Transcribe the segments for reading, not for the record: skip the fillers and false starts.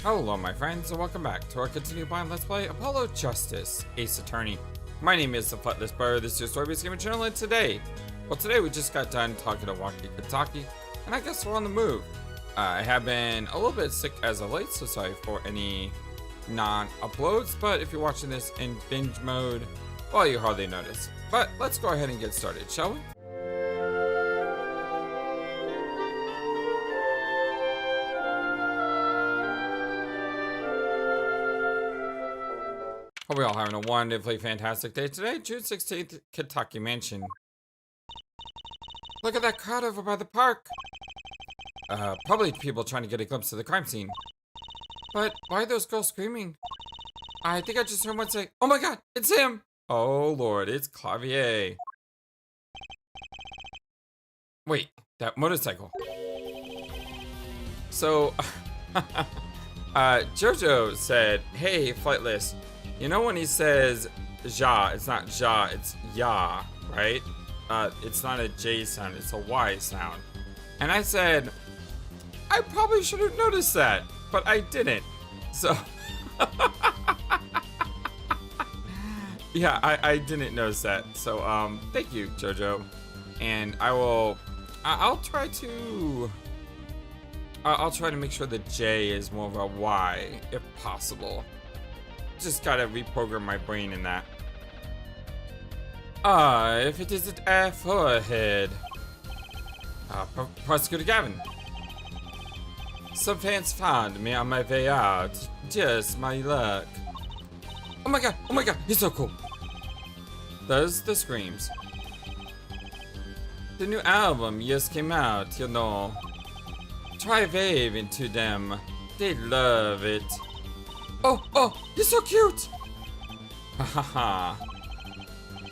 Hello my friends and welcome back to our continued blind let's play Apollo Justice Ace Attorney. My name is the FlightlessBird, this is your story-based gaming channel, and today we just got done talking to Keisuke, and I guess we're on the move. I have been a little bit sick as of late, so sorry for any non-uploads, but if you're watching this in binge mode, well, you hardly notice. But let's go ahead and get started, shall we? Hope we all having a wonderfully fantastic day today. June 16th, Kentucky Mansion. Look at that crowd over by the park. Probably people trying to get a glimpse of the crime scene. But why are those girls screaming? I think I just heard one say, "Oh my god, it's him!" Oh lord, it's Klavier. Wait, that motorcycle. So, Jojo said, "Hey, Flightless. You know when he says ja, it's not ja, it's ya, right? It's not a J sound, it's a Y sound." And I said, I probably should have noticed that, but I didn't. So, yeah, I didn't notice that. So, thank you, Jojo. And I'll try to make sure the J is more of a Y, if possible. Just gotta reprogram my brain in that. If it isn't a forehead. Prosecutor Gavin. Some fans found me on my way out. Just my luck. Oh my god, he's so cool. Those the screams. The new album just came out, you know. Try waving to them. They love it. Oh, he's so cute! Hahaha.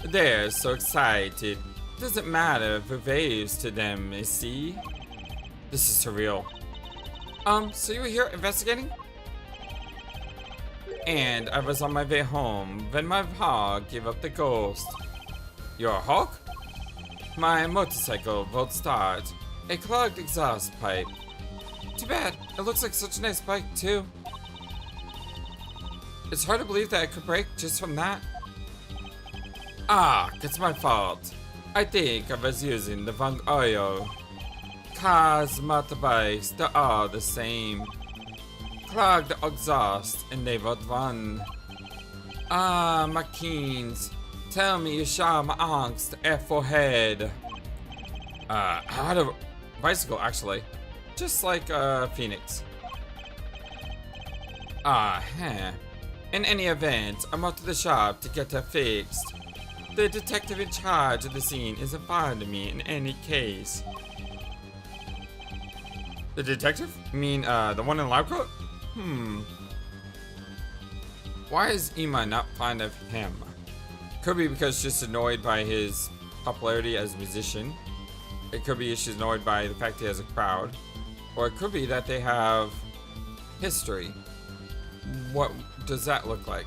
They're so excited. Doesn't matter if it waves to them, you see? This is surreal. So you were here investigating? And I was on my way home when my hog gave up the ghost. Your hog? My motorcycle won't start. A clogged exhaust pipe. Too bad. It looks like such a nice bike, too. It's hard to believe that it could break just from that. It's my fault. I think I was using the wrong oil. Cars, motorbikes, they're all the same. Clogged exhaust and they won't run. My keens. Tell me you saw my angst at forehead. I had a bicycle actually. Just like Phoenix. In any event, I'm off to the shop to get her fixed. The detective in charge of the scene isn't finding me in any case. The detective? You mean, the one in the lab coat? Why is Ima not fond of him? Could be because she's just annoyed by his popularity as a musician. It could be she's annoyed by the fact he has a crowd. Or it could be that they have history. What does that look like?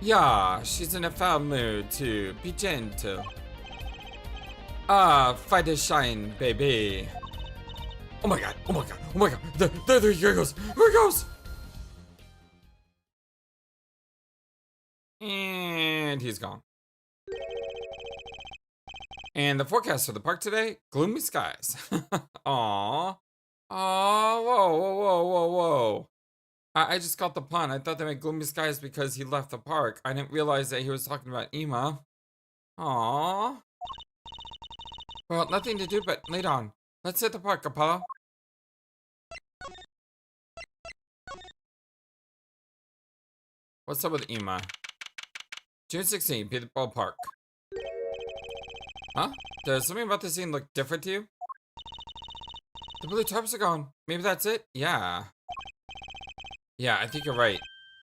Yeah, she's in a foul mood too. Be gentle. Fight a shine, baby. Oh my god. There he goes. Here he goes. And he's gone. And the forecast for the park today, gloomy skies. Aww. Whoa. I just got the pun. I thought they meant gloomy skies because he left the park. I didn't realize that he was talking about Ima. Aww. Well, nothing to do but lead on. Let's hit the park, Apollo. What's up with Ima? June 16th, be the ballpark. Huh? Does something about this scene look different to you? The blue tarps are gone. Maybe that's it? Yeah, I think you're right.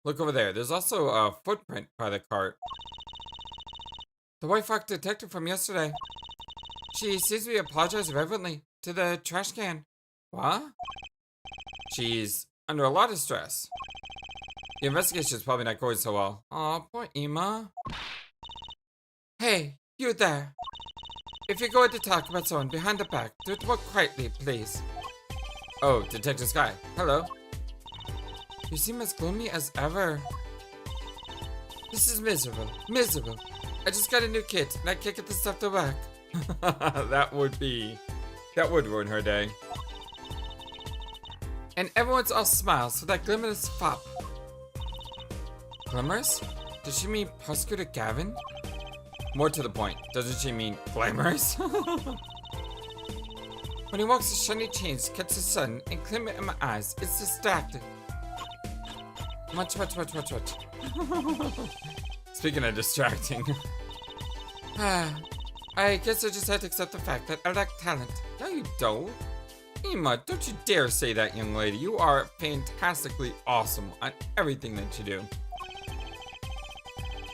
Look over there. There's also a footprint by the cart. The white frock detective from yesterday. She seems to be apologizing reverently to the trash can. What? She's under a lot of stress. The investigation is probably not going so well. Aw, poor Ima. Hey, you there. If you're going to talk about someone behind the back, do it more quietly, please. Oh, Detective Sky. Hello. You seem as gloomy as ever. This is miserable. Miserable. I just got a new kit, and I can't get this stuff to work. That would ruin her day. And everyone's all smiles for that glimmerous fop. Glimmerous? Does she mean Prosecutor Gavin? More to the point, doesn't she mean glamorous? When he walks, the shiny chains catch the sun and glimmer in my eyes. It's distracting. Much. Speaking of distracting. I guess I just had to accept the fact that I lack talent. No, you don't. Ima, don't you dare say that, young lady. You are fantastically awesome on everything that you do.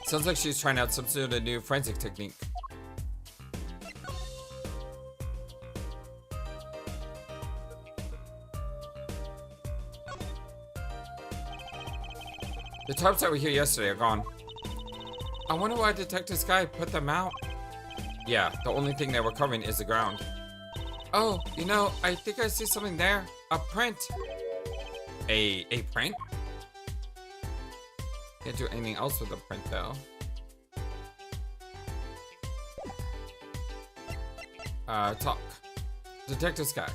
Sounds like she's trying out some sort of new forensic technique. The tarps that were here yesterday are gone. I wonder why Detective Sky put them out. Yeah, the only thing they were covering is the ground. Oh, you know, I think I see something there. A print. A print? Can't do anything else with a print though. Talk. Detective Sky.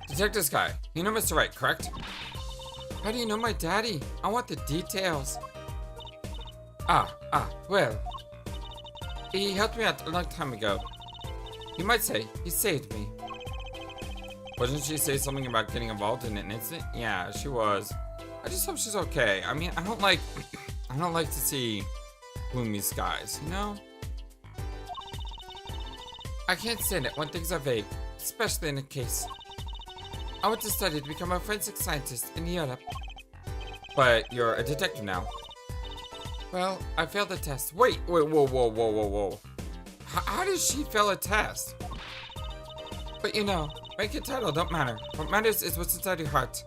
Detective Sky, you know Mr. Wright, correct? How do you know my daddy? I want the details. Well. He helped me out a long time ago. You might say, he saved me. Wasn't she say something about getting involved in an incident? Yeah, she was. I just hope she's okay. I mean, I don't like to see Gloomy Skies, you know? I can't stand it when things are vague, especially in a case. I want to study to become a forensic scientist in Europe. But you're a detective now. Well, I failed the test. Wait, whoa. How did she fail a test? But you know, rank and title don't matter. What matters is what's inside your heart.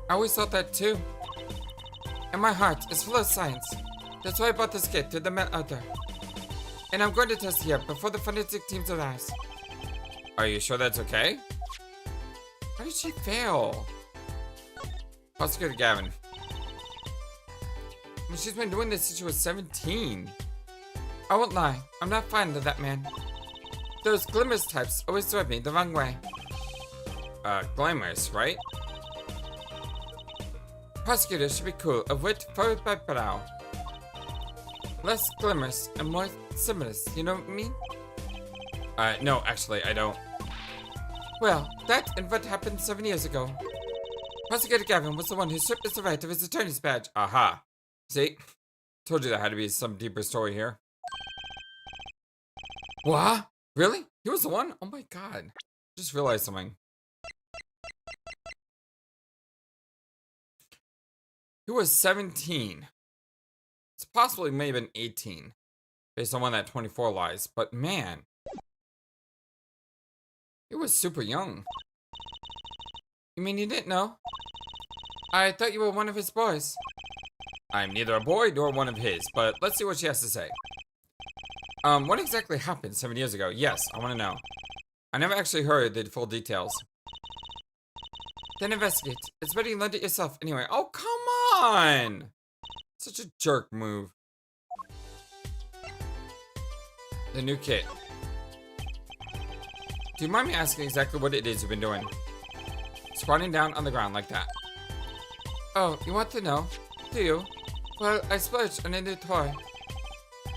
I always thought that too. And my heart is full of science. That's why I bought this kit to the Meraktis. And I'm going to test here before the forensic teams arrives. Are you sure that's okay? How did she fail? Prosecutor Gavin. I mean, she's been doing this since she was 17. I won't lie, I'm not fond of that man. Those glamorous types always rub me the wrong way. Glamorous, right? Prosecutors should be cool, of wit forward by brow. Less glamorous and more similarist, you know what I mean? No, actually, I don't. Well, that and what happened 7 years ago. Prosecutor Gavin was the one who stripped Mr. Wright of his attorney's badge. Aha. See? Told you there had to be some deeper story here. What? Really? He was the one? Oh my god. Just realized something. He was 17. It's possible he may have been 18. Based on when that 24 lies. But man. He was super young. You mean you didn't know? I thought you were one of his boys. I'm neither a boy nor one of his, but let's see what she has to say. What exactly happened 7 years ago? Yes, I want to know. I never actually heard the full details. Then investigate. It's better you learned it yourself anyway. Oh, come on! Such a jerk move. The new kit. Do you mind me asking exactly what it is you've been doing? Squatting down on the ground like that. Oh, you want to know? Do you? Well, I splurged on a new toy.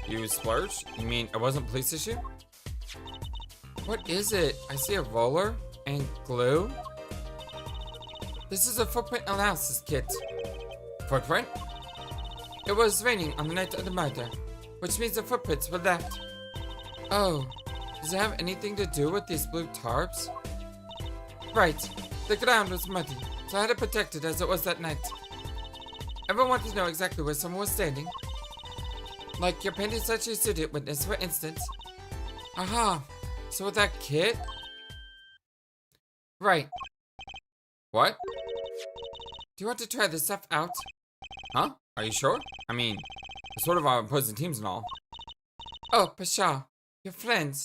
You splurged? You mean it wasn't police issue? What is it? I see a roller and glue. This is a footprint analysis kit. Footprint? It was raining on the night of the murder, which means the footprints were left. Oh, does it have anything to do with these blue tarps? Right, the ground was muddy, so I had to protect it as it was that night. Everyone wanted to know exactly where someone was standing. Like your painting such a student witness, for instance. Aha, so with that kit? Right. What? Do you want to try this stuff out? Huh? Are you sure? I mean, we're sort of on opposing teams and all. Oh, Pasha. You're friends.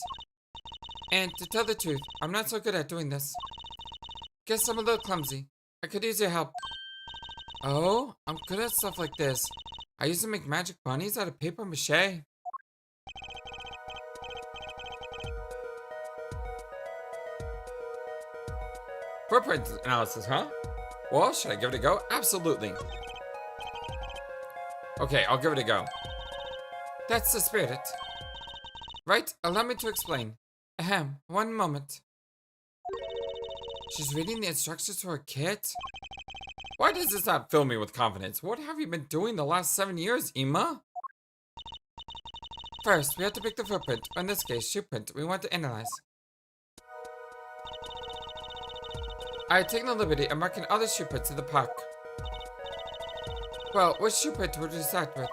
And to tell the truth, I'm not so good at doing this. Guess I'm a little clumsy. I could use your help. Oh, I'm good at stuff like this. I used to make magic bunnies out of paper mache. Footprint analysis, huh? Well, should I give it a go? Absolutely. Okay, I'll give it a go. That's the spirit. Right, allow me to explain. Ahem, one moment. She's reading the instructions to her kid? Why does this not fill me with confidence? What have you been doing the last 7 years, Ima? First, we have to pick the footprint, or in this case, shoe print, we want to analyze. I take the liberty of marking all the shoe prints in the park. Well, which shoe print would we start with?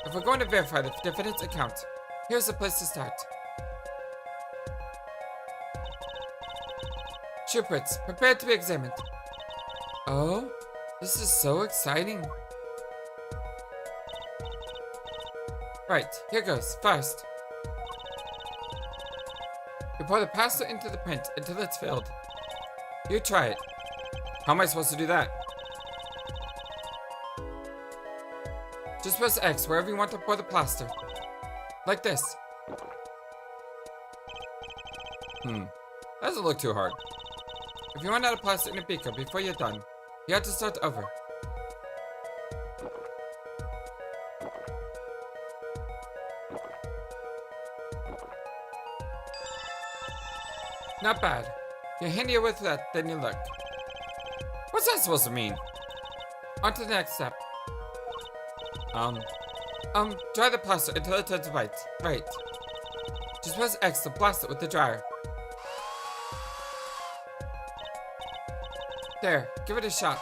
If we're going to verify the defendant's account, here's the place to start. Shoe prints, prepared to be examined. Oh, this is so exciting. Right, here goes. First, you pour the pasta into the print until it's filled. You try it. How am I supposed to do that? Just press X wherever you want to pour the plaster. Like this. That doesn't look too hard. If you run out of plaster in a beaker before you're done, you have to start over. Not bad. You're handier with that than you look. What's that supposed to mean? On to the next step. Dry the plaster until it turns white. Right. Just press X to blast it with the dryer. There, give it a shot.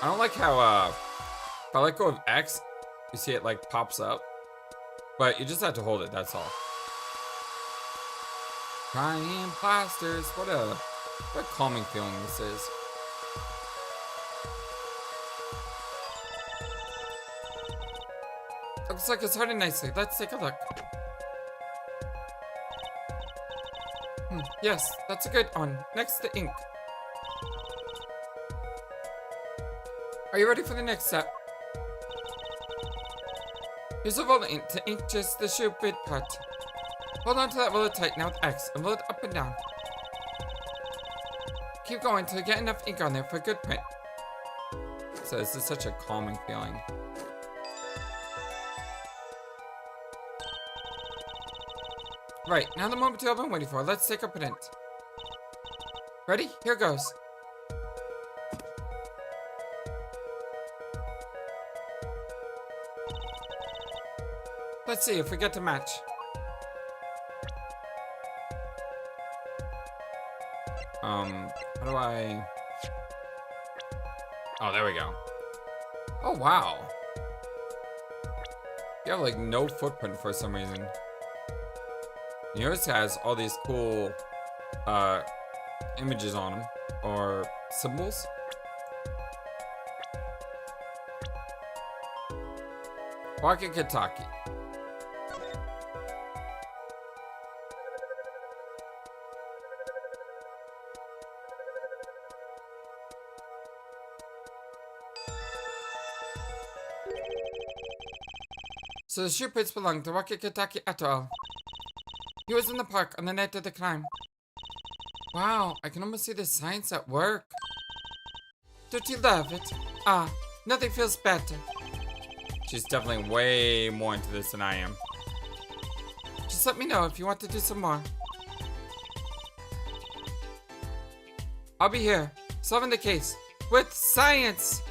I don't like how, if I let go of X, you see it like pops up. But you just have to hold it, that's all. Crying plasters, what a calming feeling this is. Looks like it's hardened nicely. Let's take a look. Yes, that's a good one. Next, the ink. Are you ready for the next step? Here's a roller ink to ink just the shoe bit part. Hold on to that roller tight now with X and roll it up and down. Keep going till you get enough ink on there for a good print. So this is such a calming feeling. Right, now the moment you've been waiting for. Let's take a print. Ready? Here goes. Let's see if we get to match. How do I... Oh, there we go. Oh, wow. You have, like, no footprint for some reason. Yours has all these cool, images on them. Or symbols. Wakakitaki. So the shoe prints belong to Wakakitaki Atoll. He was in the park on the night of the crime. Wow, I can almost see the science at work. Don't you love it? Ah, nothing feels better. She's definitely way more into this than I am. Just let me know if you want to do some more. I'll be here, solving the case with science.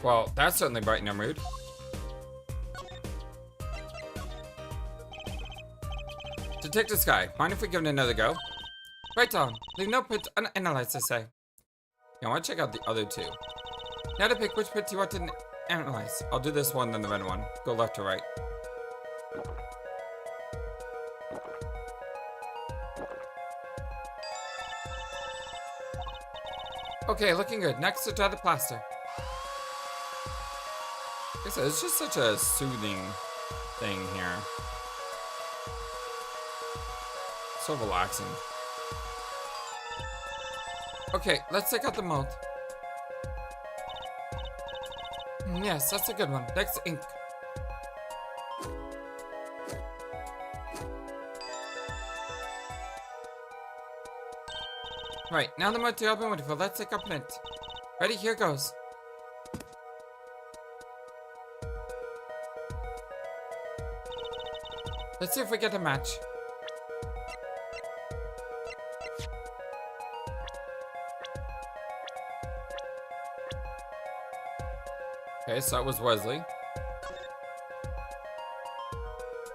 Well, that certainly brightened our mood. Detective Sky, mind if we give it another go? Right on. Leave no print unanalyzed, I say. Yeah, I want to check out the other two. Now to pick which print you want to analyze. I'll do this one, then the red one. Go left to right. Okay, looking good. Next to dry the plaster. Like I said, it's just such a soothing thing here. So relaxing. Okay, let's take out the mold. Yes, that's a good one. Next, ink. Right, now the material I've been waiting for. Let's take up print. Ready? Here goes. Let's see if we get a match. Okay, so that was Wesley.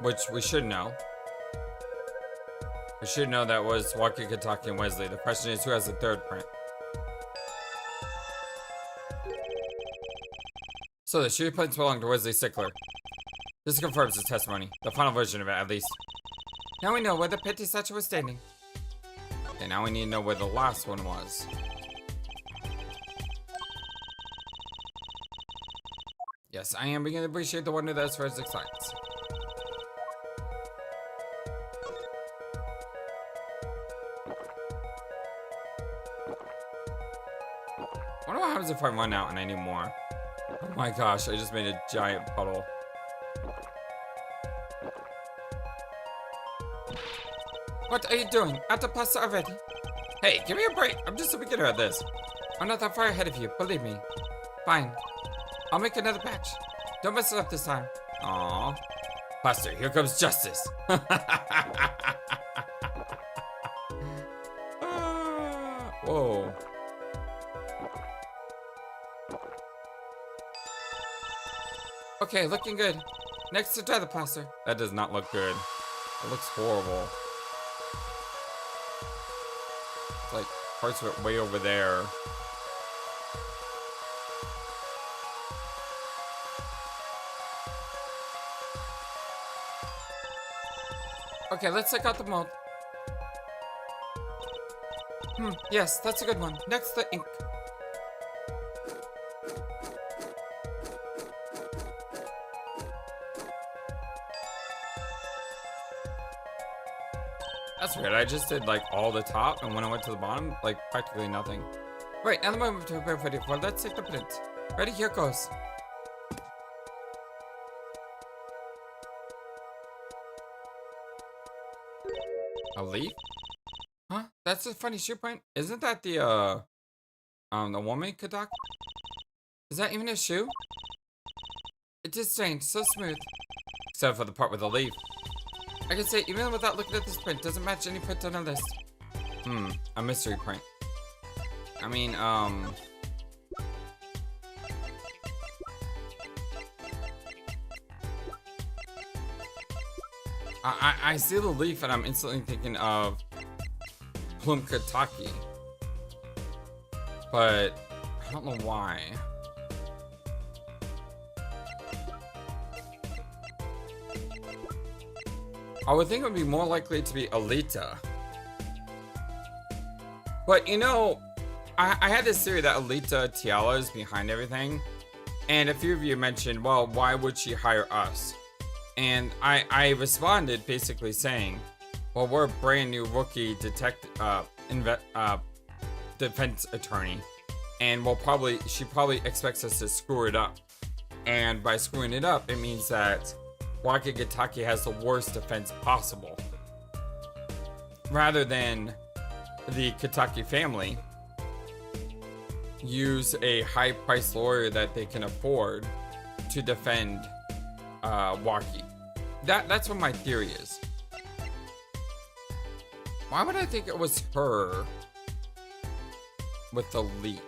Which we should know. We should know that was Waki, Kitaki, and Wesley. The question is, who has the third print? So the shooting prints belong to Wesley Stickler. This confirms his testimony. The final version of it, at least. Now we know where the Petty statue was standing. Okay, now we need to know where the last one was. Yes, I am beginning to appreciate the wonder that is forensic science. I wonder what happens if I run out and I need more. Oh my gosh, I just made a giant puddle. What are you doing? At the plaza already? Hey, give me a break. I'm just a beginner at this. I'm not that far ahead of you, believe me. Fine. I'll make another batch. Don't mess it up this time. Aww. Plaster, here comes justice. Whoa. Okay, looking good. Next to dry the plaster. That does not look good. It looks horrible. It's like parts of it way over there. Okay, let's check out the mold. Yes, that's a good one. Next, the ink. That's weird. I just did like all the top, and when I went to the bottom, like practically nothing. Right, now the moment to prepare for the for. Let's take the print. Ready? Here goes. A leaf? Huh? That's a funny shoe print. Isn't that the woman Kadak? Is that even a shoe? It is strange, so smooth. Except for the part with the leaf. I can say, even without looking at this print, doesn't match any print on the list. A mystery print. I mean, I see the leaf and I'm instantly thinking of Plum Kataki. But I don't know why. I would think it would be more likely to be Alita. But you know, I had this theory that Alita Tiala is behind everything. And a few of you mentioned, well, why would she hire us? And I responded basically saying, well, we're a brand new rookie defense attorney. And she probably expects us to screw it up. And by screwing it up, it means that Wakigataki has the worst defense possible. Rather than the Kataki family use a high-priced lawyer that they can afford to defend Waki. That's what my theory is. Why would I think it was her with the leaf?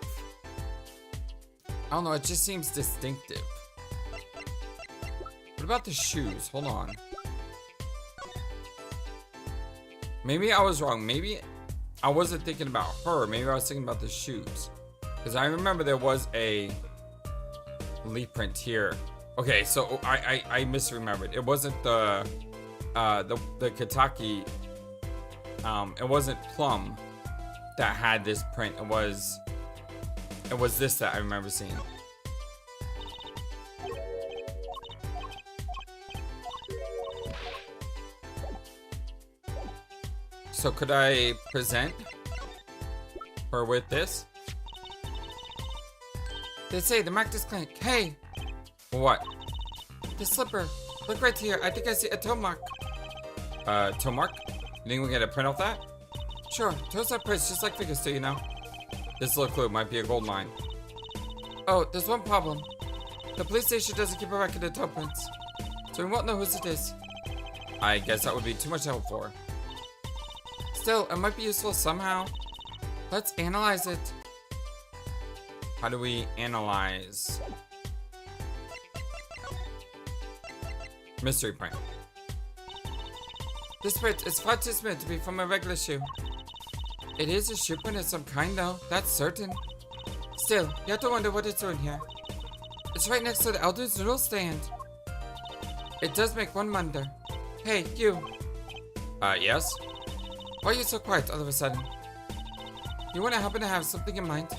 I don't know, it just seems distinctive. What about the shoes? Hold on. Maybe I was wrong. Maybe I wasn't thinking about her. Maybe I was thinking about the shoes. Because I remember there was a leaf print here. Okay, so I misremembered. It wasn't the Kataki. It wasn't Plum that had this print. It was it was this that I remember seeing. So could I present her with this? They say the Meraktis Clinic. Hey! What? The slipper. Look right here. I think I see a toe mark. Toe mark? You think we get a print off that? Sure. Toes are prints just like figures do, you know. This little clue might be a gold mine. Oh, there's one problem. The police station doesn't keep a record of toe prints, so we won't know whose it is. I guess that would be too much help for. Still, it might be useful somehow. Let's analyze it. How do we analyze? Mystery print. This print is far too smooth to be from a regular shoe. It is a shoe print of some kind though, that's certain. Still, you have to wonder what it's doing here. It's right next to the Elder's noodle stand. It does make one wonder. Hey, you. Yes? Why are you so quiet all of a sudden? You wouldn't happen to have something in mind?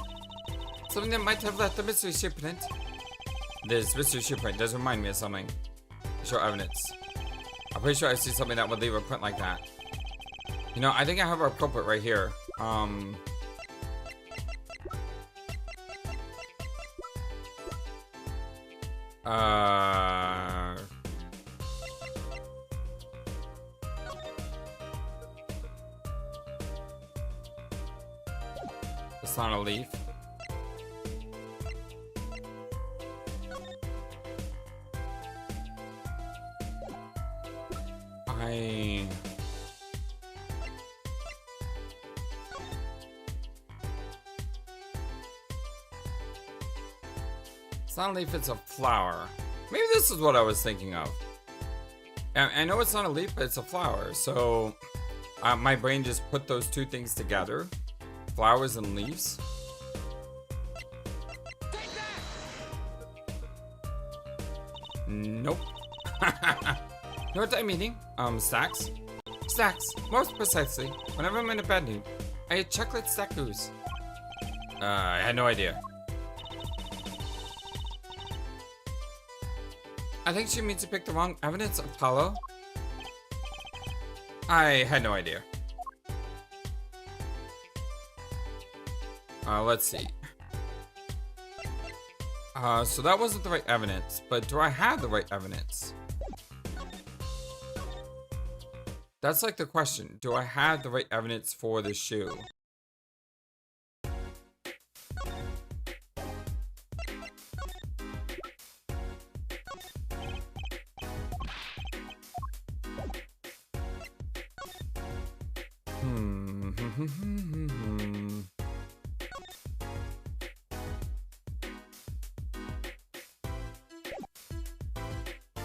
Something that might have left the mystery shoe print? This mystery shoe print does remind me of something. Show evidence. I'm pretty sure I see something that would leave a print like that. You know, I think I have our culprit right here. It's not a leaf. It's not a leaf, it's a flower. Maybe this is what I was thinking of. I know it's not a leaf, but it's a flower. So my brain just put those two things together. Flowers and leaves. Nope. You know what I'm eating? Stacks? Stacks, most precisely. Whenever I'm in a bad mood, I eat chocolate stackoos. I had no idea. I think she means to pick the wrong evidence, Apollo. I had no idea. Let's see. So that wasn't the right evidence, but do I have the right evidence? That's like the question. Do I have the right evidence for the shoe?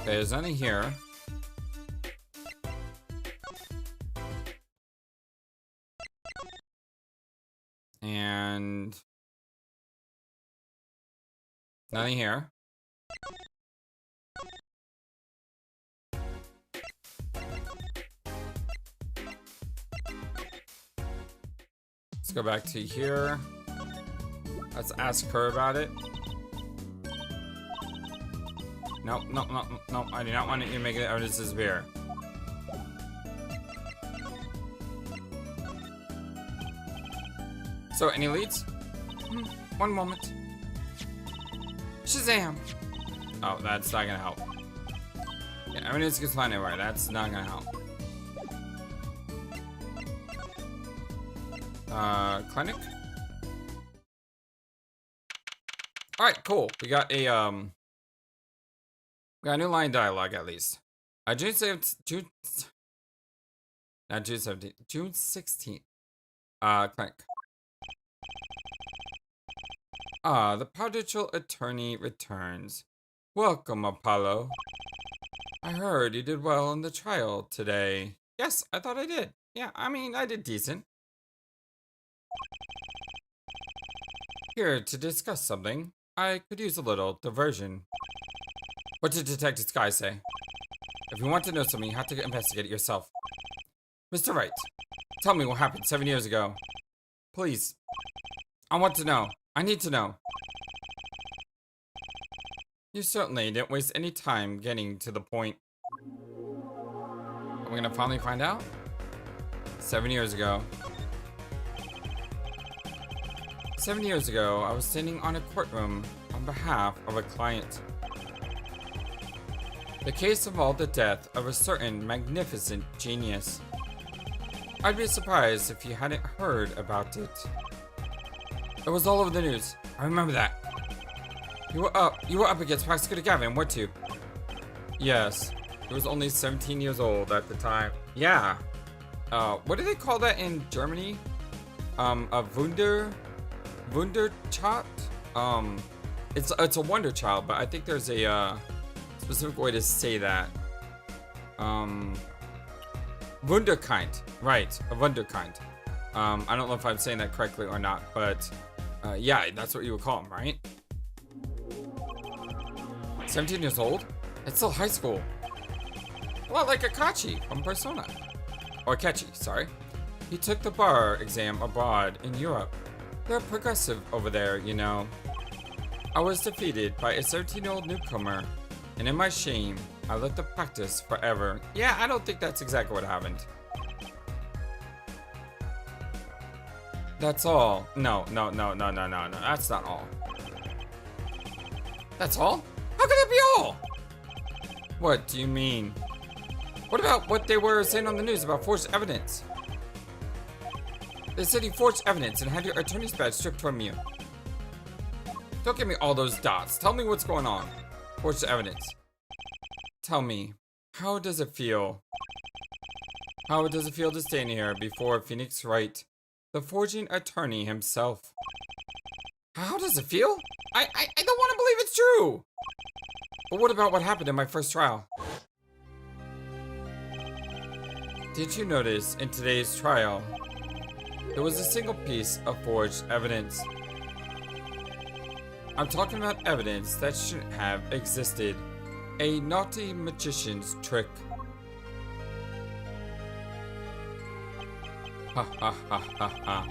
There's nothing here. And nothing here. Let's go back to here. Let's ask her about it. Nope, nope, nope, nope. I do not want you to make the evidence disappear. So, any leads? One moment. Shazam! Oh, that's not gonna help. Yeah, evidence gets found anywhere. That's not gonna help. Clinic? Alright, cool. We got a, we got a new line of dialogue, at least. June 7th, not June 17th, June 16th. Clinic. The prodigal attorney returns. Welcome, Apollo. I heard you did well in the trial today. Yes, I thought I did. Yeah, I mean, I did decent. Here to discuss something. I could use a little diversion. What did Detective Sky say? If you want to know something, you have to investigate it yourself. Mr. Wright, tell me what happened 7 years ago. Please. I want to know. I need to know. You certainly didn't waste any time getting to the point. Are we gonna finally find out? 7 years ago. 7 years ago, I was standing on a courtroom on behalf of a client. The case involved the death of a certain magnificent genius. I'd be surprised if you hadn't heard about it. It was all over the news. I remember that. You were up against Klavier Gavin, weren't you? Yes. He was only 17 years old at the time. Yeah. What do they call that in Germany? A Wunderchild? It's a wonder child, but I think there's a specific way to say that. Wunderkind. Right, a Wunderkind. I don't know if I'm saying that correctly or not, but yeah, that's what you would call him, right? 17 years old? It's still high school. A lot like Akachi from Persona. Or Akechi, sorry. He took the bar exam abroad in Europe. They're progressive over there, you know. I was defeated by a 17-year-old newcomer, and in my shame, I let the practice forever. Yeah, I don't think that's exactly what happened. That's all. No, that's not all. That's all? How could that be all? What do you mean? What about what they were saying on the news about forged evidence? They said you forged evidence and had your attorney's badge stripped from you. Don't give me all those dots. Tell me what's going on. Forged evidence. Tell me, how does it feel? How does it feel to stand here before Phoenix Wright, the forging attorney himself? How does it feel? I don't want to believe it's true. But what about what happened in my first trial? Did you notice in today's trial, there was a single piece of forged evidence? I'm talking about evidence that shouldn't have existed. A naughty magician's trick. Ha ha ha ha ha.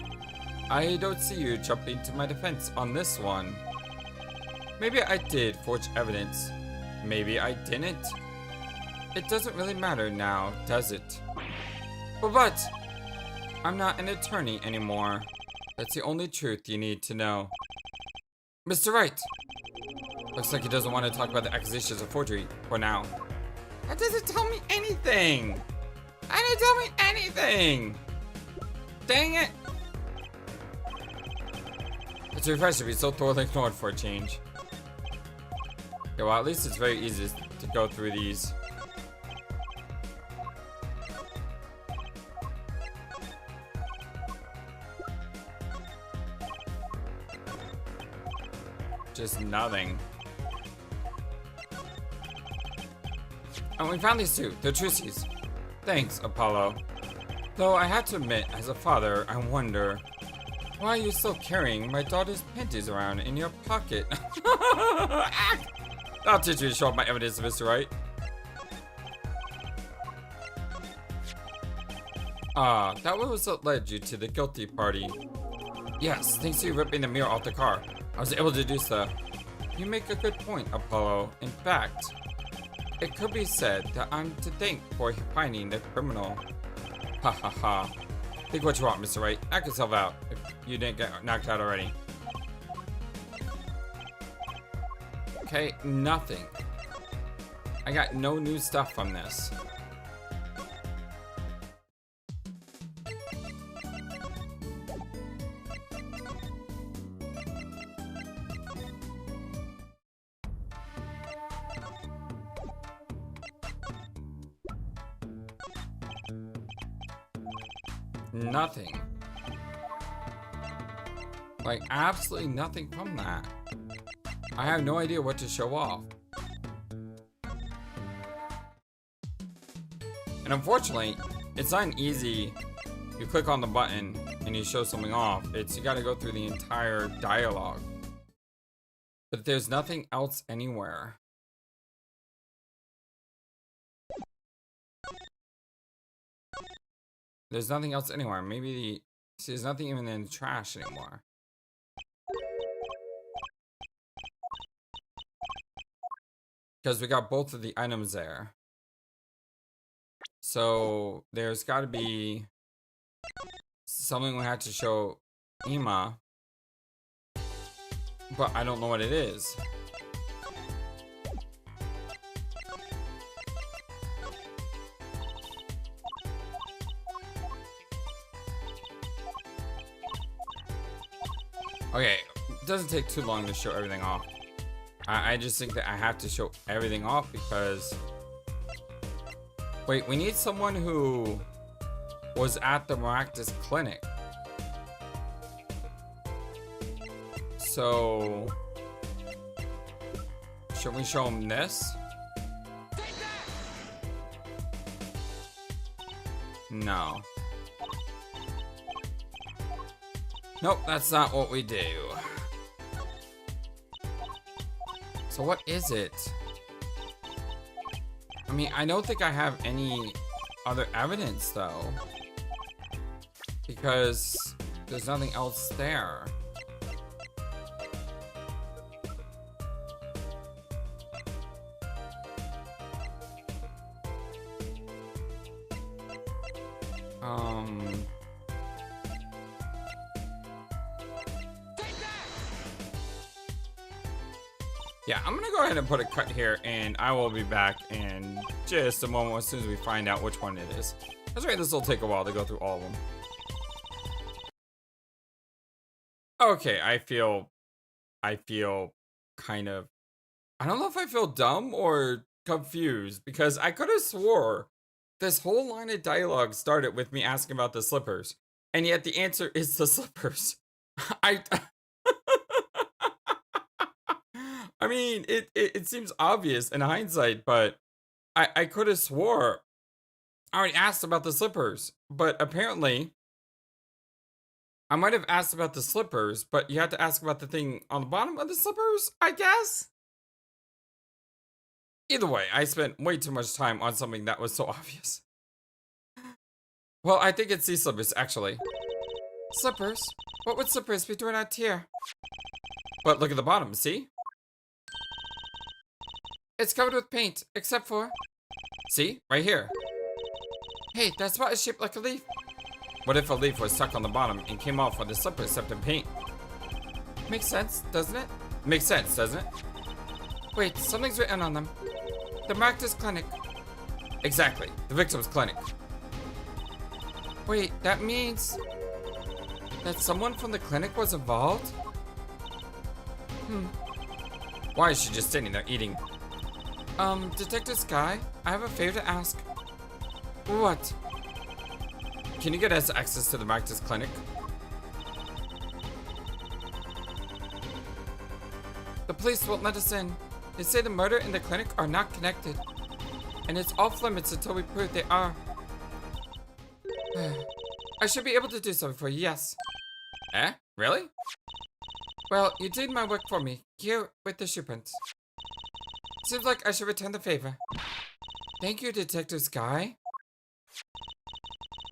I don't see you jumping to my defense on this one. Maybe I did forge evidence. Maybe I didn't. It doesn't really matter now, does it? But I'm not an attorney anymore. That's the only truth you need to know. Mr. Wright! Looks like he doesn't want to talk about the accusations of forgery for now. That doesn't tell me anything! That didn't tell me anything! Dang it! It's refreshing to be so thoroughly ignored for a change. Yeah, well, at least it's very easy to go through these. Just nothing. And we found these two, the Trucies. Thanks, Apollo. Though I have to admit, as a father, I wonder, why are you still carrying my daughter's panties around in your pocket? I'll teach you to show up my evidence, Mr. Wright. Ah, that was what led you to the guilty party. Yes, thanks to you ripping the mirror off the car, I was able to do so. You make a good point, Apollo. In fact, it could be said that I'm to thank for finding the criminal. Ha ha ha. Think what you want, Mr. Wright. Knock yourself out if you didn't get knocked out already. Okay, nothing. I got no new stuff from this. Nothing. Like, absolutely nothing from that. I have no idea what to show off. And unfortunately, it's not an easy, you click on the button and you show something off. It's, you gotta go through the entire dialogue. But there's nothing else anywhere. There's nothing else anywhere. Maybe see, there's nothing even in the trash anymore. Because we got both of the items there. So there's got to be something we had to show Ima. But I don't know what it is. Okay, it doesn't take too long to show everything off. I just think that I have to show everything off because... Wait, we need someone who was at the Meraktis Clinic. So... should we show him this? No. Nope, that's not what we do. So what is it? I mean, I don't think I have any other evidence though. Because there's nothing else there. Yeah, I'm gonna go ahead and put a cut here, and I will be back in just a moment as soon as we find out which one it is. That's right, this will take a while to go through all of them. Okay, I feel kind of, I don't know if I feel dumb or confused, because I could have swore this whole line of dialogue started with me asking about the slippers, and yet the answer is the slippers. I mean, it seems obvious in hindsight, but I could have swore I already asked about the slippers, but apparently I might have asked about the slippers, but you had to ask about the thing on the bottom of the slippers, I guess? Either way, I spent way too much time on something that was so obvious. Well, I think it's these slippers, actually. Slippers? What would slippers be doing out here? But look at the bottom, see? It's covered with paint, except for... See? Right here. Hey, that spot is shaped like a leaf. What if a leaf was stuck on the bottom and came off with the slipper except in paint? Makes sense, doesn't it? Makes sense, doesn't it? Wait, something's written on them. The Meraktis Clinic. Exactly, the victim's clinic. Wait, that means... that someone from the clinic was involved? Why is she just sitting there eating? Detective Sky, I have a favor to ask. What? Can you get us access to the Meraktis Clinic? The police won't let us in. They say the murder and the clinic are not connected. And it's off limits until we prove they are. I should be able to do something for you, yes. Eh? Really? Well, you did my work for me, here with the shoe prints. Seems like I should return the favor. Thank you, Detective Sky.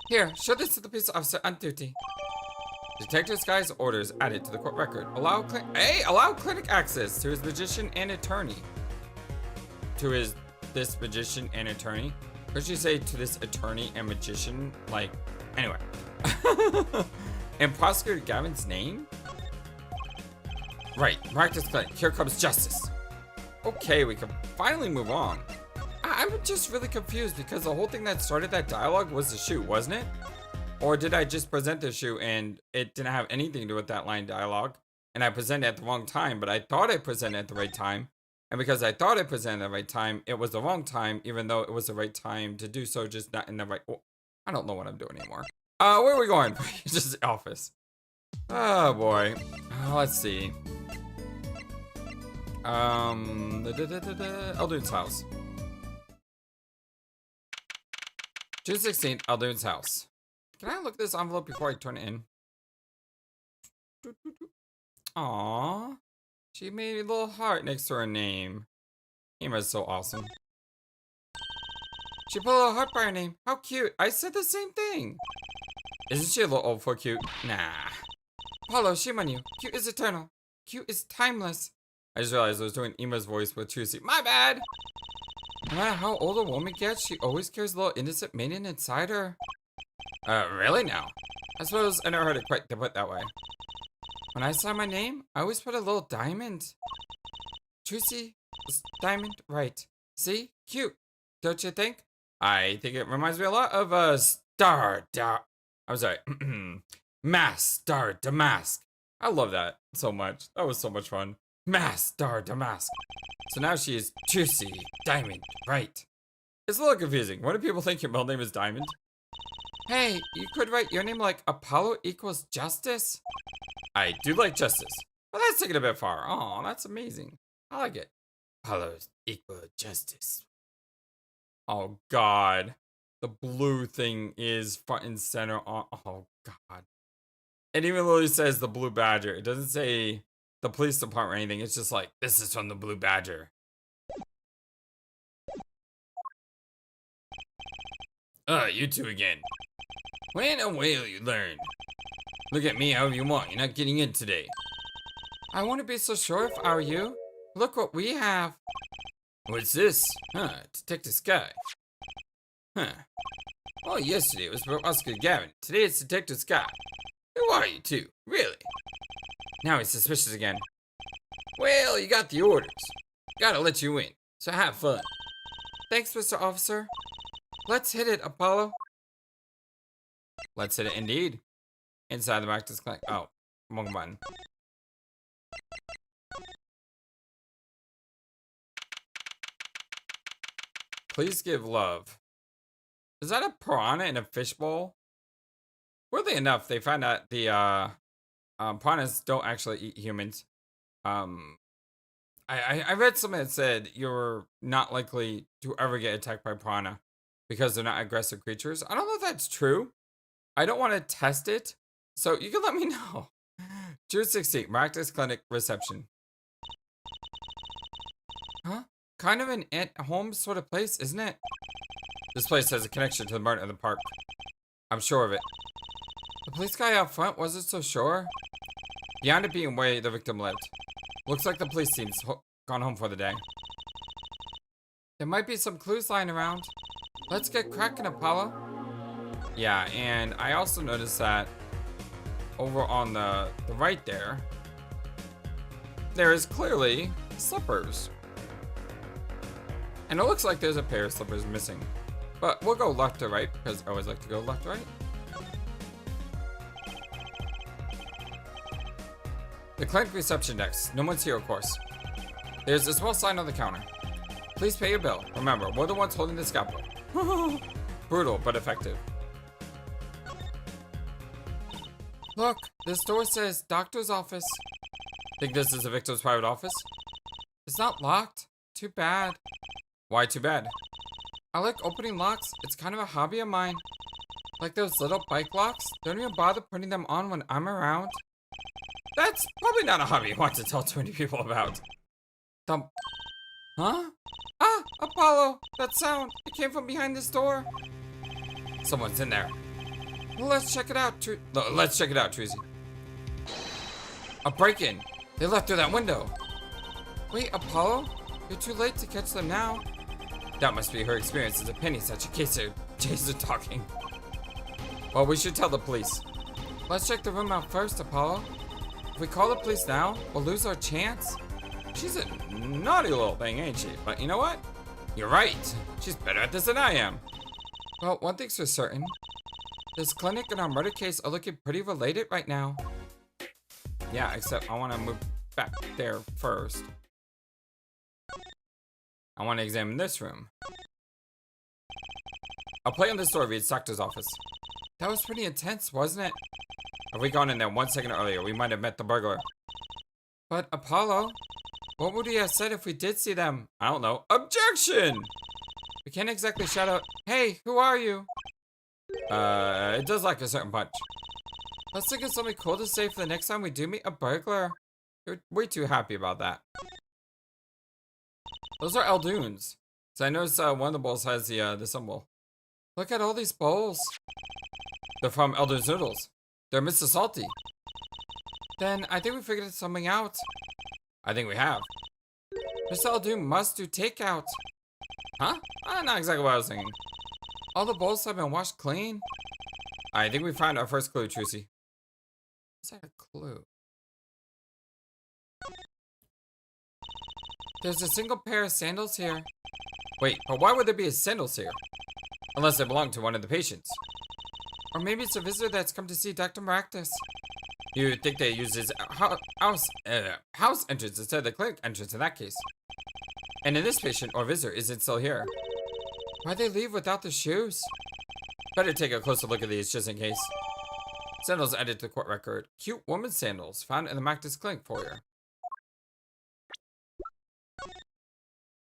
Here, show this to the police officer on duty. Detective Sky's orders added to the court record. Allow clinic access to his magician and attorney. This magician and attorney? Could you say to this attorney and magician? Like, anyway. And Prosecutor Gavin's name? Right, Meraktis Clinic. Here comes justice. Okay, we can finally move on. I'm just really confused because the whole thing that started that dialogue was the shoe, wasn't it? Or did I just present the shoe and it didn't have anything to do with that line dialogue? And I presented at the wrong time, but I thought I presented at the right time. And because I thought I presented at the right time, it was the wrong time, even though it was the right time to do so, just not in the right... Oh, I don't know what I'm doing anymore. Where are we going? Just the office. Oh, boy. Let's see. Eldune's house. June 16th, Eldune's house. Can I look at this envelope before I turn it in? Aww. She made a little heart next to her name. Ima's so awesome. She put a little heart by her name. How cute. I said the same thing. Isn't she a little old for cute? Nah. Apollo, shame on you. Cute is eternal. Cute is timeless. I just realized I was doing Ema's voice with Trucy. My bad! No matter how old a woman gets, she always carries a little innocent maiden inside her. Really now? I suppose I never heard it quite put that way. When I sign my name, I always put a little diamond. Trucy, diamond, right. See? Cute. Don't you think? I think it reminds me a lot of I'm sorry. Mask, Star, Damask. I love that so much. That was so much fun. Mask, Star, Damask. So now she is Trucy, Diamond, right. It's a little confusing. Why do people think your middle name is Diamond? Hey, you could write your name like Apollo equals Justice. I do like justice. But that's taking it a bit far. Oh, that's amazing. I like it. Apollo's equal justice. Oh, God. The blue thing is front and center. Oh, God. It even literally says the Blue Badger. It doesn't say the police department or anything. It's just like, this is from the Blue Badger. You two again. When and will you learn? Look at me however you want. You're not getting in today. I wouldn't be so sure if I were you. Look what we have. What's this? Detective Sky. Oh, yesterday it was Oscar Gavin. Today it's Detective Sky. Who are you two? Really? Now he's suspicious again. Well, you got the orders. Gotta let you in. So have fun. Thanks, Mr. Officer. Let's hit it, Apollo. Let's hit it indeed. Inside the Meraktis Clinic. Oh, wrong button. Please give love. Is that a piranha in a fishbowl? Weirdly enough, they found out the piranhas don't actually eat humans. I read something that said you're not likely to ever get attacked by piranha because they're not aggressive creatures. I don't know if that's true. I don't want to test it, so you can let me know. June 16th, Meraktis Clinic reception. Huh? Kind of an at-home sort of place, isn't it? This place has a connection to the murder in the park. I'm sure of it. The police guy out front wasn't so sure. Beyond it being where the victim lived. Looks like the police team's gone home for the day. There might be some clues lying around. Let's get cracking, Apollo. Yeah, and I also noticed that over on the right there is clearly slippers. And it looks like there's a pair of slippers missing. But we'll go left to right because I always like to go left to right. The clinic reception desk. No one's here, of course. There's a small sign on the counter. Please pay your bill. Remember, we're the ones holding the scalpel. Brutal, but effective. Look, this door says doctor's office. Think this is the victim's private office? It's not locked. Too bad. Why too bad? I like opening locks. It's kind of a hobby of mine. Like those little bike locks. Don't even bother putting them on when I'm around. That's probably not a hobby you want to tell too many people about. Huh? Ah, Apollo! That sound. It came from behind this door. Someone's in there. Well, let's check it out, Trucy. A break-in. They left through that window. Wait, Apollo? You're too late to catch them now. That must be her experience as a penny such a case of Jason talking. Well, we should tell the police. Let's check the room out first, Apollo. If we call the police now, we'll lose our chance. She's a naughty little thing, ain't she? But you know what? You're right. She's better at this than I am. Well, one thing's for certain. This clinic and our murder case are looking pretty related right now. Yeah, except I want to move back there first. I want to examine this room. A plate on this door reads doctor's office. That was pretty intense, wasn't it? If we gone in there 1 second earlier, we might have met the burglar. But Apollo, what would he have said if we did see them? I don't know. Objection! We can't exactly shout out, hey, who are you? It does like a certain punch. Let's think of something cool to say for the next time we do meet a burglar. You're way too happy about that. Those are Eldoons. So I noticed one of the bowls has the symbol. Look at all these bowls. They're from Eldoon's Noodles. They're Mr. Salty. Then I think we figured something out. I think we have. Mr. Aldoom must do takeout. Huh? Not exactly what I was thinking. All the bowls have been washed clean. I think we found our first clue, Trucy. Is that a clue? There's a single pair of sandals here. Wait, but why would there be sandals here? Unless they belong to one of the patients. Or maybe it's a visitor that's come to see Dr. Meraktis. You think they use his house entrance instead of the clinic entrance in that case. And in this patient or visitor isn't still here. Why'd they leave without the shoes? Better take a closer look at these just in case. Sandals added to the court record. Cute woman's sandals found in the Meraktis Clinic foyer.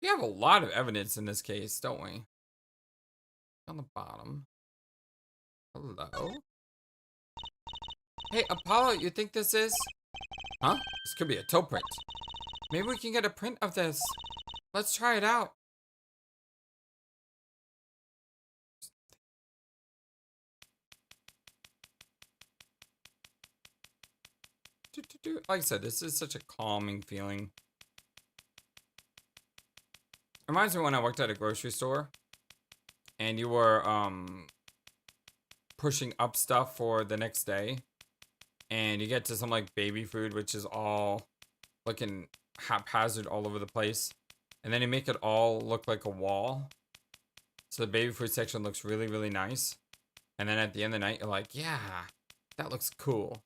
We have a lot of evidence in this case, don't we? On the bottom. Hello? Hey, Apollo, you think this is? Huh? This could be a toe print. Maybe we can get a print of this. Let's try it out. Like I said, this is such a calming feeling. Reminds me when I worked at a grocery store and you were pushing up stuff for the next day and you get to some like baby food, which is all looking haphazard all over the place, and then you make it all look like a wall, so the baby food section looks really, really nice, and then at the end of the night you're like, yeah, that looks cool.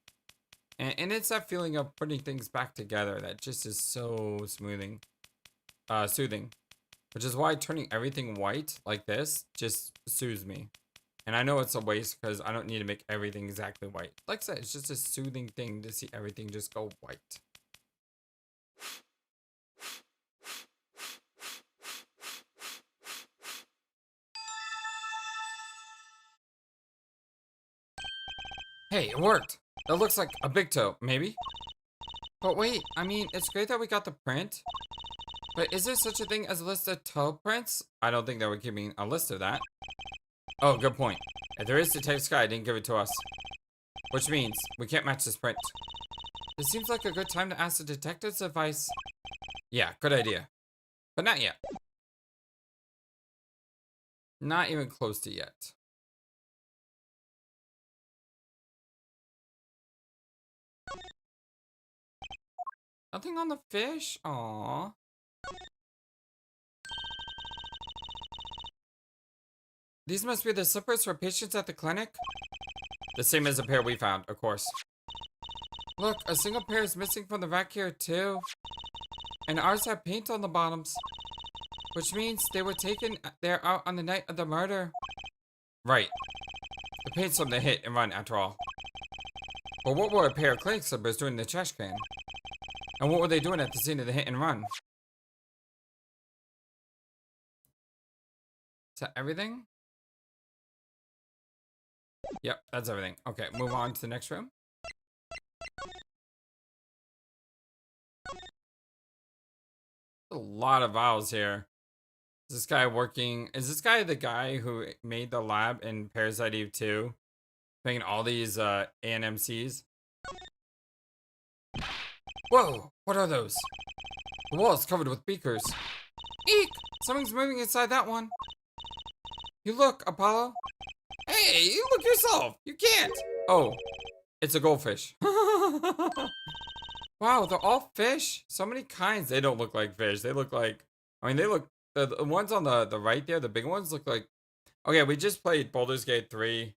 And it's that feeling of putting things back together that just is so soothing. Which is why turning everything white like this just soothes me. And I know it's a waste because I don't need to make everything exactly white. Like I said, it's just a soothing thing to see everything just go white. Hey, it worked. That looks like a big toe, maybe? But wait, I mean, it's great that we got the print. But is there such a thing as a list of toe prints? I don't think they were keeping a list of that. Oh, good point. If there is, Detective Sky didn't give it to us. Which means we can't match this print. It seems like a good time to ask the detective's advice. Yeah, good idea. But not yet. Not even close to yet. Nothing on the fish? Aww. These must be the slippers for patients at the clinic? The same as the pair we found, of course. Look, a single pair is missing from the rack here too. And ours have paint on the bottoms. Which means they were taken there out on the night of the murder. Right. The paint's from the hit and run after all. But what were a pair of clinic slippers doing in the trash can? And what were they doing at the scene of the hit and run? Is that everything? Yep, that's everything. Okay, move on to the next room. A lot of vowels here. Is this guy working? Is this guy the guy who made the lab in Parasite Eve 2? Making all these ANMCs? Whoa, what are those? The wall is covered with beakers. Eek! Something's moving inside that one. You look, Apollo. Hey, you look yourself. You can't. Oh, it's a goldfish. Wow, they're all fish. So many kinds. They don't look like fish. They look like, I mean, they look, the ones on the right there, the big ones look like, okay, we just played Baldur's Gate 3.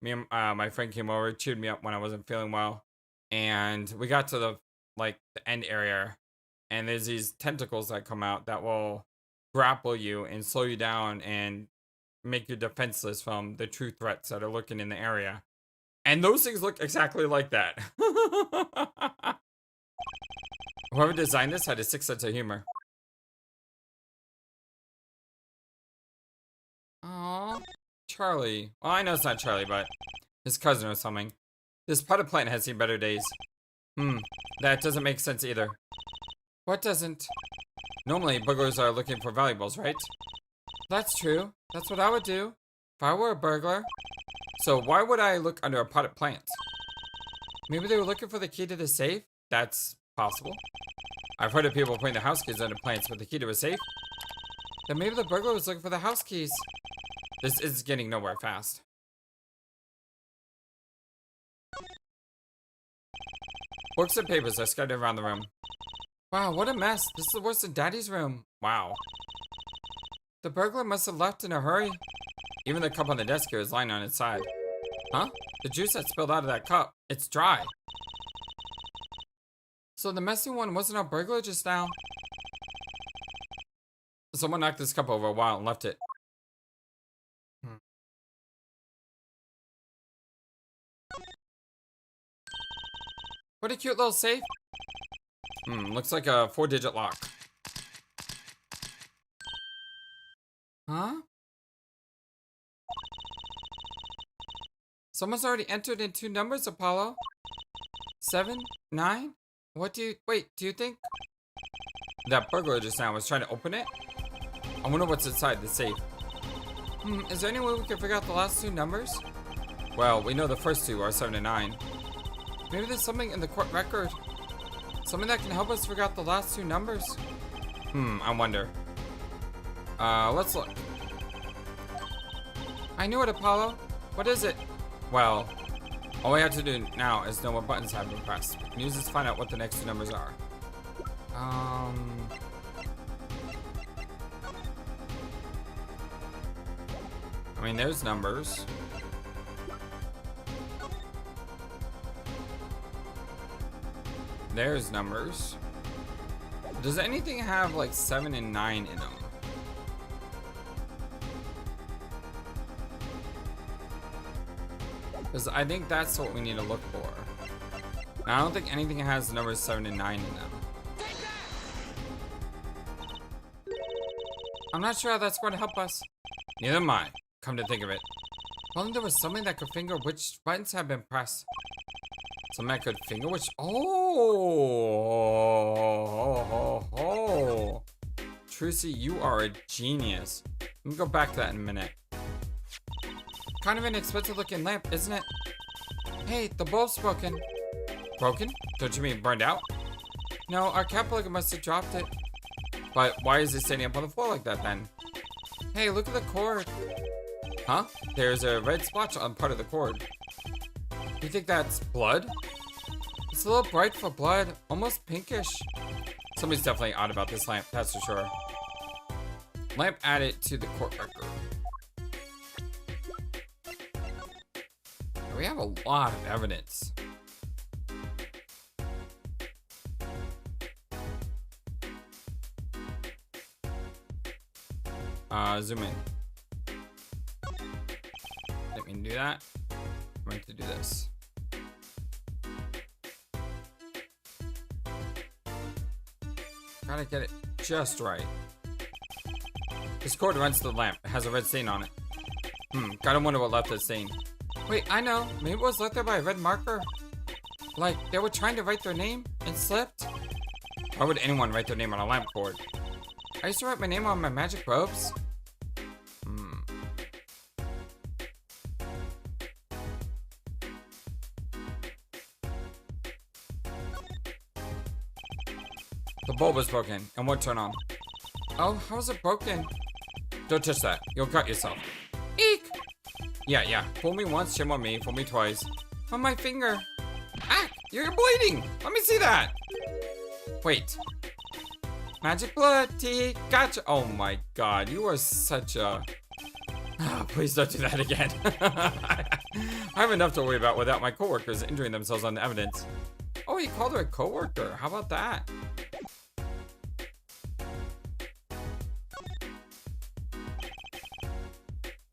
Me and my friend came over, cheered me up when I wasn't feeling well. And we got to the end area. And there's these tentacles that come out that will grapple you and slow you down and make you defenseless from the true threats that are lurking in the area. And those things look exactly like that. Whoever designed this had a sick sense of humor. Aww. Charlie. Well, I know it's not Charlie, but his cousin or something. This potted plant has seen better days. That doesn't make sense either. What doesn't? Normally, burglars are looking for valuables, right? That's true. That's what I would do if I were a burglar. So why would I look under a potted plant? Maybe they were looking for the key to the safe? That's Possible. I've heard of people putting their house keys under plants with the key to a safe. Then maybe the burglar was looking for the house keys. This is getting nowhere fast. Books and papers are scattered around the room. Wow, what a mess. This is worse than Daddy's room. Wow. The burglar must have left in a hurry. Even the cup on the desk here is lying on its side. Huh? The juice that spilled out of that cup. It's dry. So the messy one wasn't a burglar just now. Someone knocked this cup over a while and left it. What a cute little safe. Looks like a 4-digit lock. Huh? Someone's already entered in 2 numbers, Apollo. 7, 9? What do you think? That burglar just now was trying to open it? I wonder what's inside the safe. Is there any way we can figure out the last 2 numbers? Well, we know the first 2 are 7 and 9. Maybe there's something in the court record. Something that can help us figure out the last 2 numbers. I wonder. Let's look. I knew it, Apollo. What is it? Well, all we have to do now is know what buttons have been pressed. We can use this to find out what the next 2 numbers are. I mean, there's numbers. There's numbers. Does anything have like 7 and 9 in them? Because I think that's what we need to look for. Now, I don't think anything has the numbers 7 and 9 in them. I'm not sure how that's going to help us. Neither am I, come to think of it. If only there was something that could finger which buttons have been pressed. Something that could finger which... Oh! Trucy, you are a genius. Let me go back to that in a minute. Kind of an expensive looking lamp, isn't it? Hey, the bulb's broken. Broken? Don't you mean burned out? No, our cat plug must have dropped it. But why is it standing up on the floor like that then? Hey, look at the cord. Huh? There's a red splotch on part of the cord. You think that's blood? It's a little bright for blood, almost pinkish. Somebody's definitely odd about this lamp, that's for sure. Lamp added to the court record. We have a lot of evidence. Zoom in. Didn't mean to do that. I'm going to do this. Gotta get it just right. This cord runs to the lamp. It has a red stain on it. Gotta wonder what left that stain. Wait, I know. Maybe it was left there by a red marker. Like, they were trying to write their name and slipped. Why would anyone write their name on a lamp cord? I used to write my name on my magic robes. The bulb was broken and won't turn on. Oh, how is it broken? Don't touch that. You'll cut yourself. Eek! Yeah. Fool me once, shame on me. Fool me twice. On my finger. Ah! You're bleeding! Let me see that! Wait. Magic blood, T. Gotcha! Oh my god, you are such a... please don't do that again. I have enough to worry about without my coworkers injuring themselves on the evidence. Oh, you called her a coworker. How about that?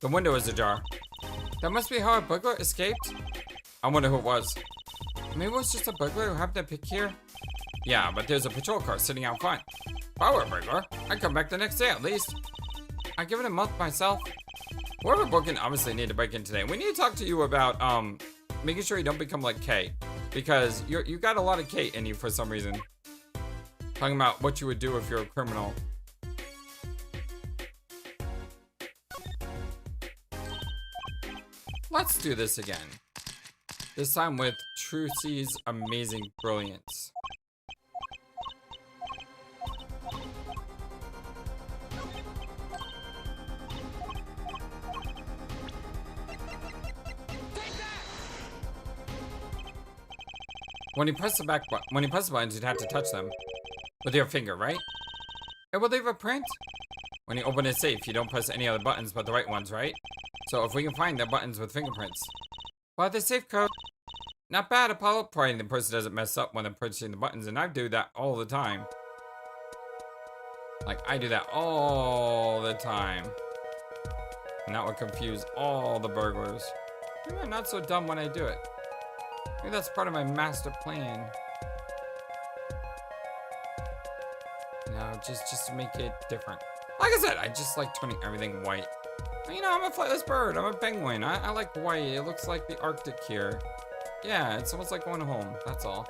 The window is ajar. That must be how a burglar escaped. I wonder who it was. Maybe it was just a burglar who happened to pick here. Yeah, but there's a patrol car sitting out front. If I were a burglar, I'd come back the next day at least. I'd give it a month myself. Whoever broke in obviously need to break in today. We need to talk to you about making sure you don't become like Kay, because you got a lot of Kate in you for some reason. Talking about what you would do if you're a criminal. Let's do this again. This time with Trucy's amazing brilliance. When you press the buttons, you'd have to touch them with your finger, right? It will leave a print. When you open a safe, you don't press any other buttons but the right ones, right? So if we can find the buttons with fingerprints. But the safe code, not bad, Apollo. Providing the person doesn't mess up when they're pushing the buttons, and I do that all the time. Like, I do that all the time. And that would confuse all the burglars. Maybe I'm not so dumb when I do it. Maybe that's part of my master plan. No, just to make it different. Like I said, I just like turning everything white. You know, I'm a flightless bird. I'm a penguin. I like white. It looks like the Arctic here. Yeah, it's almost like going home. That's all.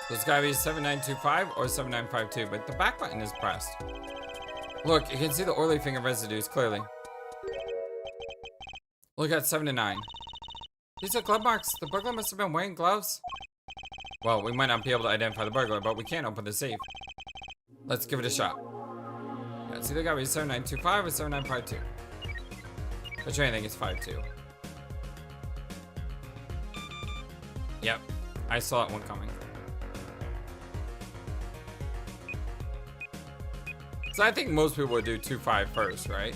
So it's gotta be 7925 or 7952, but the back button is pressed. Look, you can see the oily finger residues clearly. Look at 7 to 9. These are glove marks. The burglar must have been wearing gloves. Well, we might not be able to identify the burglar, but we can open the safe. Let's give it a shot. Yeah, it's either gotta be 7925 or 7952. Which I think is 52. Yep, I saw that one coming. So I think most people would do 25 first, right?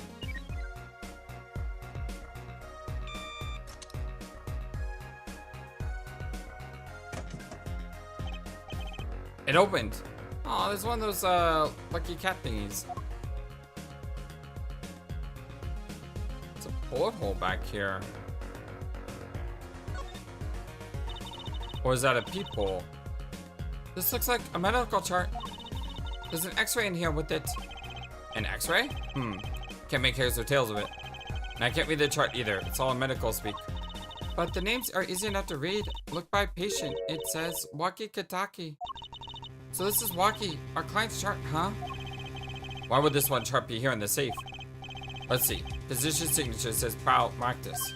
It opened. Oh, there's one of those lucky cat thingies. It's a bullet hole back here. Or is that a peephole? This looks like a medical chart. There's an x-ray in here with it. An x-ray? Can't make heads or tails of it. And I can't read the chart either. It's all in medical speak. But the names are easy enough to read. Look by patient. It says Waki Kataki. So this is Waki, our client's chart, huh? Why would this one chart be here in the safe? Let's see. Physician's signature says Meraktis.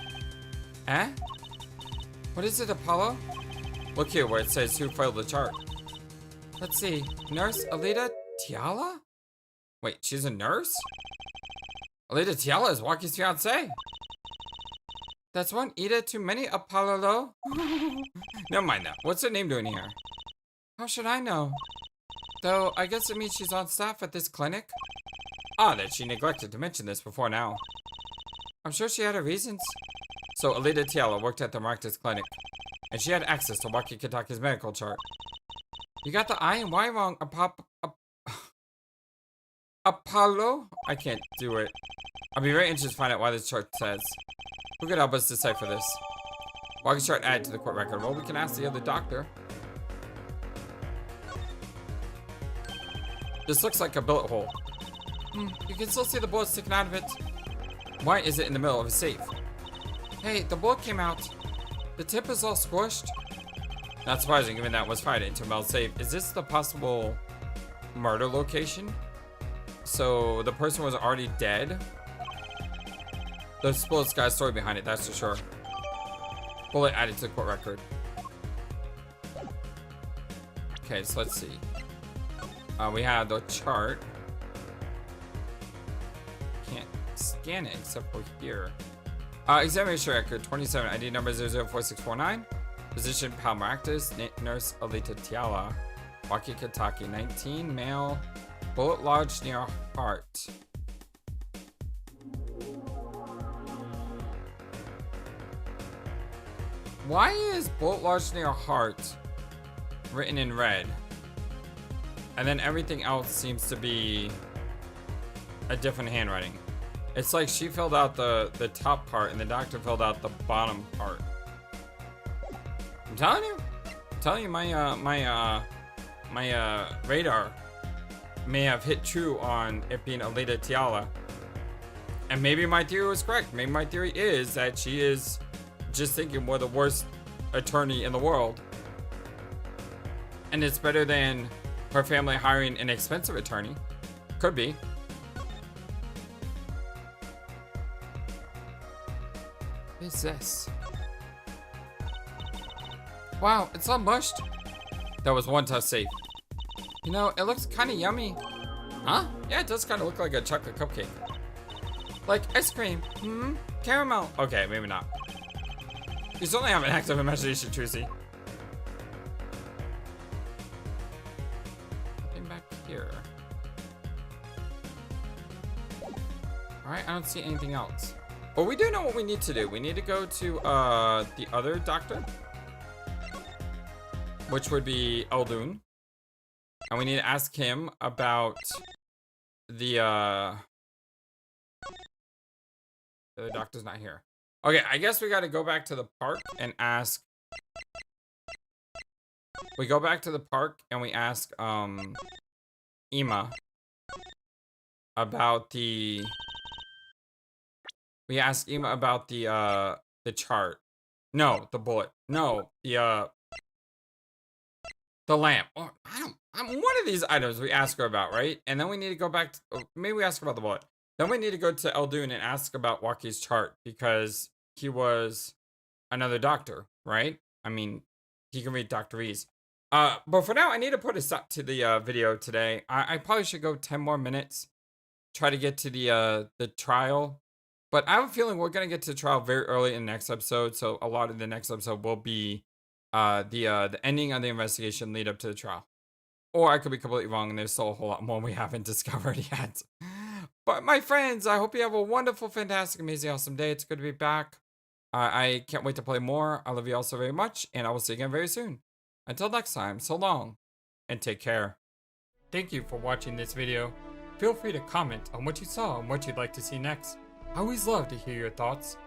Eh? What is it, Apollo? Look here where it says who filed the chart. Let's see. Nurse Alita Tiala? Wait, she's a nurse? Alita Tiala is Waki's fiancé. That's one Ida too many, Apollo. Never mind that. What's her name doing here? How should I know? Though, I guess it means she's on staff at this clinic. Ah, that she neglected to mention this before now. I'm sure she had her reasons. So, Alita Tiala worked at the Meraktis Clinic, and she had access to Waki Kataki's medical chart. You got the I and Y wrong, Apollo? I can't do it. I'll be very interested to find out why this chart says. Who could help us decipher this? Waki's chart added to the court record. Well, we can ask the other doctor. This looks like a bullet hole. You can still see the bullet sticking out of it. Why is it in the middle of a safe? Hey, the bullet came out. The tip is all squished. Not surprising, given that was fired into a metal safe. Is this the possible murder location? So the person was already dead? There's Gloomy Skyes story behind it, that's for sure. Bullet added to the court record. Okay, so let's see. We have the chart. Can't scan it except for here. Examination record 27, ID number 004649. Physician Pal Meraktis, nurse Alita Tiala. Waki Kataki, 19, male. Bullet lodged near heart. Why is bullet lodged near heart written in red? And then everything else seems to be a different handwriting. It's like she filled out the top part and the doctor filled out the bottom part. I'm telling you, my radar may have hit true on it being Alita Tiala. And maybe my theory was correct. Maybe my theory is that she is just thinking we're the worst attorney in the world. And it's better than her family hiring an expensive attorney. Could be. What is this? Wow, it's all mushed. That was one tough safe. You know, it looks kind of yummy. Huh? Yeah, it does kind of look like a chocolate cupcake. Like ice cream. Caramel. Okay, maybe not. You certainly have an active imagination, Trucy. Nothing back here. Alright, I don't see anything else. But we do know what we need to do. We need to go to the other doctor, which would be Eldun. And we need to ask him about the other doctor's not here. Okay, I guess we gotta go back to the park and ask. We go back to the park and we ask Ima about the. We ask Ima about the chart. No, the bullet. No, the lamp. Oh, I'm one of these items we ask her about, right? And then we need to go back to, maybe we ask her about the bullet. Then we need to go to Eldun and ask about Waki's chart because he was another doctor, right? I mean, he can read Dr. E's. But for now, I need to put a stop to the video today. I probably should go 10 more minutes, try to get to the trial. But I have a feeling we're gonna get to the trial very early in the next episode, so a lot of the next episode will be the ending of the investigation lead up to the trial. Or I could be completely wrong and there's still a whole lot more we haven't discovered yet. But my friends, I hope you have a wonderful, fantastic, amazing, awesome day. It's good to be back. I can't wait to play more. I love you all so very much, and I will see you again very soon. Until next time, so long, and take care. Thank you for watching this video. Feel free to comment on what you saw and what you'd like to see next. I always love to hear your thoughts.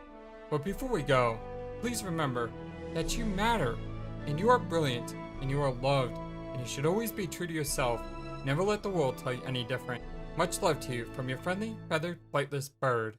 But before we go, please remember that you matter, and you are brilliant, and you are loved, and you should always be true to yourself. Never let the world tell you any different. Much love to you from your friendly, feathered, flightless bird.